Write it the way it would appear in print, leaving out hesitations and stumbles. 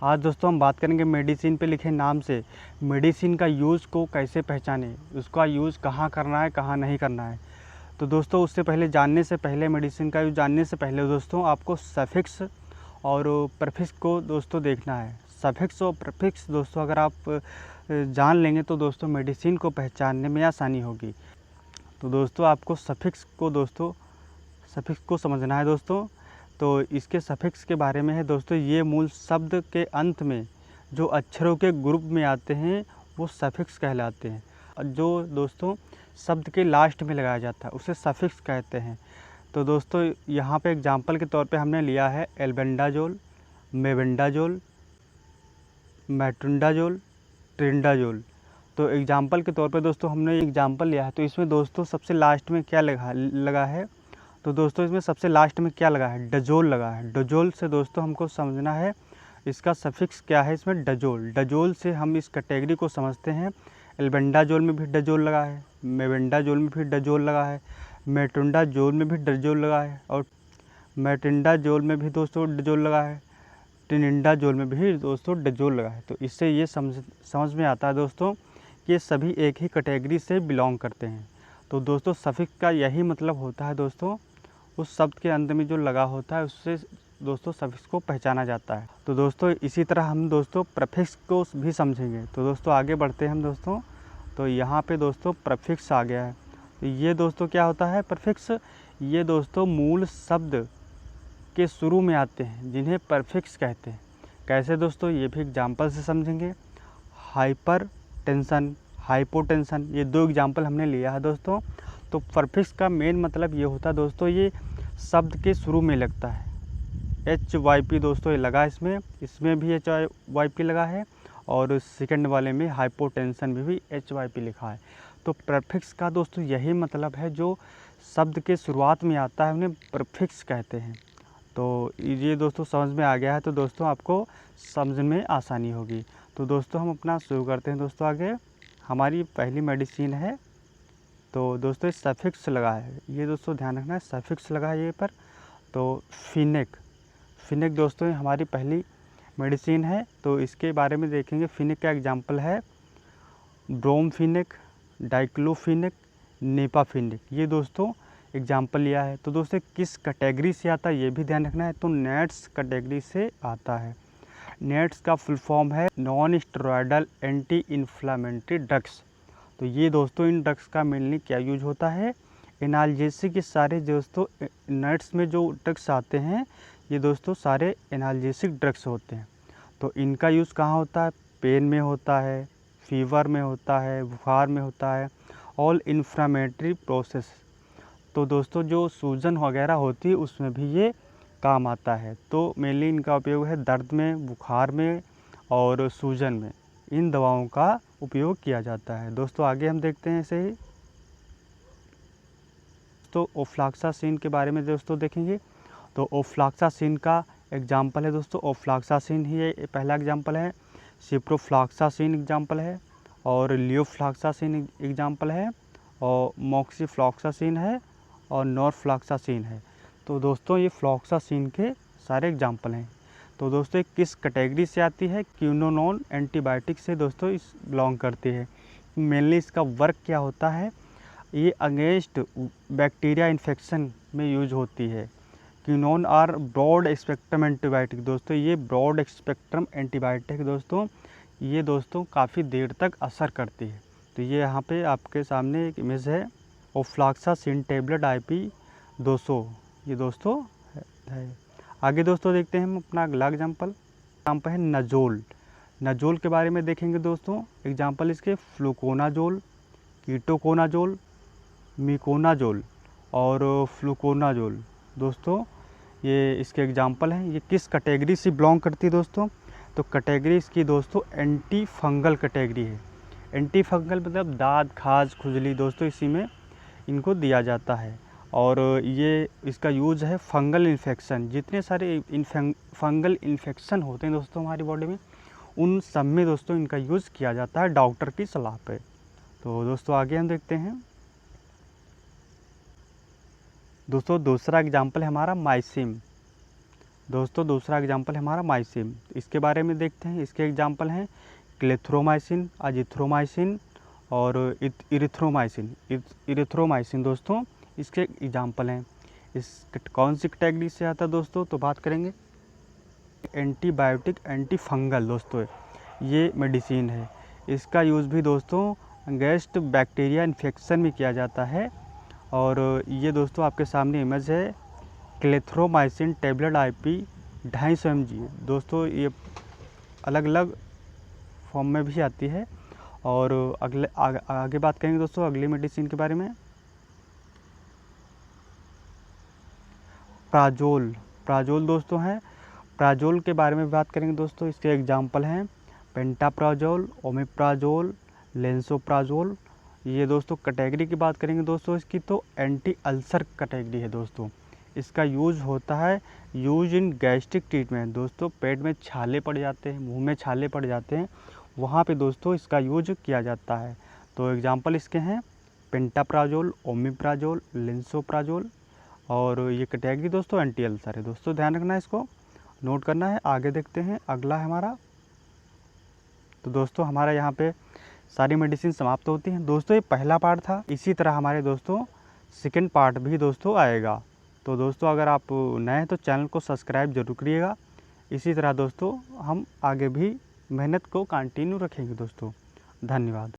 आज दोस्तों हम बात करेंगे मेडिसिन पे लिखे नाम से मेडिसिन का यूज़ को कैसे पहचानें, उसका यूज़ कहाँ करना है कहाँ नहीं करना है। तो दोस्तों उससे पहले जानने से पहले मेडिसिन का यूज़ जानने से पहले दोस्तों आपको सफिक्स और प्रीफिक्स को दोस्तों देखना है। सफिक्स और प्रीफिक्स दोस्तों अगर आप जान लेंगे तो दोस्तों मेडिसिन को पहचानने में आसानी होगी। तो दोस्तों आपको सफिक्स को समझना है दोस्तों। तो इसके सफिक्स के बारे में है दोस्तों, ये मूल शब्द के अंत में जो अक्षरों के ग्रुप में आते हैं वो सफिक्स कहलाते हैं। और जो दोस्तों शब्द के लास्ट में लगाया जाता है उसे सफिक्स कहते हैं। तो दोस्तों यहाँ पे एग्जांपल के तौर पे हमने लिया है एल्बेंडाजोल, मेबेंडाजोल, मेट्रिंडाजोल, ट्रिंडाजोल। तो एग्जांपल के तौर पे दोस्तों हमने एग्जांपल लिया है। तो इसमें दोस्तों सबसे लास्ट में क्या लगा है, तो दोस्तों इसमें सबसे लास्ट में क्या लगा है, डजोल लगा है। डजोल से दोस्तों हमको समझना है इसका सफिक्स क्या है, इसमें डजोल। डजोल से हम इस कैटेगरी को समझते हैं। एल्बेंडाजोल में भी डजोल लगा है, मेबेंडाजोल में भी डजोल लगा है, मेट्रिंडाजोल में भी डजोल लगा है, और मेट्रिंडाजोल में भी दोस्तों डजोल लगा है, ट्रिनिडाजोल में भी दोस्तों डजोल लगा है। तो इससे ये समझ में आता है दोस्तों कि ये सभी एक ही कैटेगरी से बिलोंग करते हैं। तो दोस्तों सफिक्स का यही मतलब होता है दोस्तों, उस शब्द के अंत में जो लगा होता है उससे दोस्तों सफिक्स को पहचाना जाता है। तो दोस्तों इसी तरह हम दोस्तों प्रीफिक्स को भी समझेंगे। तो दोस्तों आगे बढ़ते हैं हम दोस्तों। तो यहाँ पे दोस्तों प्रीफिक्स आ गया है। तो ये दोस्तों क्या होता है प्रीफिक्स, ये दोस्तों मूल शब्द के शुरू में आते हैं जिन्हें प्रीफिक्स कहते हैं। कैसे दोस्तों, ये भी एग्जाम्पल से समझेंगे। हाइपर टेंशन, हाइपोटेंशन, ये दो एग्जाम्पल हमने लिया है दोस्तों। तो प्रीफिक्स का मेन मतलब ये होता है दोस्तों, ये शब्द के शुरू में लगता है। HYP दोस्तों ये लगा इसमें भी HYP लगा है, और सेकंड वाले में हाइपोटेंशन में भी HYP लिखा है। तो प्रीफिक्स का दोस्तों यही मतलब है, जो शब्द के शुरुआत में आता है उन्हें प्रीफिक्स कहते हैं। तो ये दोस्तों समझ में आ गया है तो दोस्तों आपको समझने में आसानी होगी। तो दोस्तों हम अपना शुरू करते हैं दोस्तों आगे। हमारी पहली मेडिसिन है, तो दोस्तों सफिक्स लगा है, ये दोस्तों ध्यान रखना है, सफिक्स लगा है ये पर। तो फिनिक दोस्तों ये हमारी पहली मेडिसिन है। तो इसके बारे में देखेंगे। फिनिक का एग्जांपल है ब्रोमफिनिक, डाइक्लोफिनिक, नेपाफिनिक, ये दोस्तों एग्जाम्पल लिया है। तो दोस्तों किस कैटेगरी से आता है ये भी ध्यान रखना है। तो नेट्स कैटेगरी से आता है। नेट्स का फुल फॉर्म है non steroidal anti inflammatory drugs. तो ये दोस्तों इन ड्रग्स का मेनली क्या यूज होता है, एनाल्जेसिक के सारे दोस्तों नेट्स में जो ड्रग्स आते हैं ये दोस्तों सारे एनाल्जेसिक ड्रग्स होते हैं। तो इनका यूज़ कहाँ होता है, पेन में होता है, फीवर में होता है, बुखार में होता है, ऑल इन्फ्लामेटरी प्रोसेस। तो दोस्तों जो सूजन वगैरह होती है उसमें भी ये काम आता है। तो मेनली इनका उपयोग है दर्द में, बुखार में और सूजन में, इन दवाओं का उपयोग किया जाता है। दोस्तों आगे हम देखते हैं ऐसे ही। तो ओफ्लॉक्सासिन के बारे में दोस्तों देखेंगे। तो ओफ्लॉक्सासिन का एग्जाम्पल है दोस्तों, ओफ्लॉक्सासिन ही ये पहला एग्जाम्पल है। सिप्रोफ्लॉक्सासिन एग्जाम्पल है, और लियोफ्लॉक्सासिन एग्जाम्पल है, और मॉक्सीफ्लॉक्सासिन है, और नॉरफ्लॉक्सासिन है। तो दोस्तों ये फ्लॉक्सासिन के सारे एग्जाम्पल हैं। तो दोस्तों किस कैटेगरी से आती है, क्विनोलोन एंटीबायोटिक से दोस्तों इस बिलोंग करती है। मेनली इसका वर्क क्या होता है, ये अगेंस्ट बैक्टीरिया इन्फेक्शन में यूज होती है। Quinone are broad spectrum antibiotic, दोस्तों ये ब्रॉड स्पेक्ट्रम एंटीबायोटिक दोस्तों, ये दोस्तों काफ़ी देर तक असर करती है। तो ये यहाँ पे आपके सामने एक इमेज है, ओफ्लॉक्सासिन टेबलेट IP 200, ये दोस्तों है। आगे दोस्तों देखते हैं हम अपना अगला एग्जाम्पल है नजोल। नजोल के बारे में देखेंगे दोस्तों। एग्जाम्पल इसके फ्लूकोनाजोल, कीटोकोनाजोल, मिकोनाजोल और फ्लूकोनाजोल। दोस्तों ये इसके एग्जाम्पल हैं। ये किस कैटेगरी से बिलोंग करती है दोस्तों, तो कैटेगरी इसकी दोस्तों एंटी फंगल कैटेगरी है। एंटी फंगल मतलब दाद, खाज, खुजली दोस्तों इसी में इनको दिया जाता है। और ये इसका यूज़ है फंगल इन्फेक्शन, जितने सारे फंगल इन्फेक्शन होते हैं दोस्तों हमारी बॉडी में, उन सब में दोस्तों इनका यूज़ किया जाता है डॉक्टर की सलाह पे। तो दोस्तों आगे हम देखते हैं। दोस्तों दूसरा एग्जाम्पल है हमारा माइसिम। दोस्तों दूसरा एग्जाम्पल है हमारा माइसिन, इसके बारे में देखते हैं। इसके एग्जाम्पल हैं क्लेथ्रोमाइसिन, अजिथ्रोमाइसिन और इरिथ्रोमाइसिन। इरिथ्रोमाइसिन दोस्तों इसके एग्जाम्पल हैं। इस कौन सी कैटेगरी से आता है दोस्तों, तो बात करेंगे एंटीबायोटिक एंटी फंगल। दोस्तों ये मेडिसिन है, इसका यूज़ भी दोस्तों गैस्ट बैक्टीरिया इन्फेक्शन में किया जाता है। और ये दोस्तों आपके सामने इमेज है क्लेथ्रोमाइसिन टेबलेट IP 250 mg। दोस्तों ये अलग अलग फॉर्म में भी आती है। और आगे बात करेंगे दोस्तों अगली मेडिसिन के बारे में, प्राजोल। प्राजोल दोस्तों है, प्राजोल के बारे में बात करेंगे दोस्तों। इसके एग्जाम्पल हैं पेंटाप्राजोल, ओमेप्राजोल, लेंसोप्राजोल। ये दोस्तों कैटेगरी की बात करेंगे दोस्तों इसकी, तो एंटी अल्सर कैटेगरी है दोस्तों। इसका यूज़ होता है यूज इन गैस्ट्रिक ट्रीटमेंट। दोस्तों पेट में छाले पड़ जाते हैं, मुंह में छाले पड़ जाते हैं, वहाँ पे दोस्तों इसका यूज किया जाता है। तो एग्जाम्पल इसके हैं पेंटाप्राजोल, ओमेप्राजोल, लेंसोप्राजोल। और ये कैटेगरी दोस्तों एंटी अल्सर है। दोस्तों ध्यान रखना है, इसको नोट करना है। आगे देखते हैं, अगला है हमारा। तो दोस्तों हमारा यहाँ पे सारी मेडिसिन समाप्त होती हैं। दोस्तों ये पहला पार्ट था, इसी तरह हमारे दोस्तों सेकंड पार्ट भी दोस्तों आएगा। तो दोस्तों अगर आप नए हैं तो चैनल को सब्सक्राइब जरूर करिएगा। इसी तरह दोस्तों हम आगे भी मेहनत को कंटिन्यू रखेंगे दोस्तों। धन्यवाद।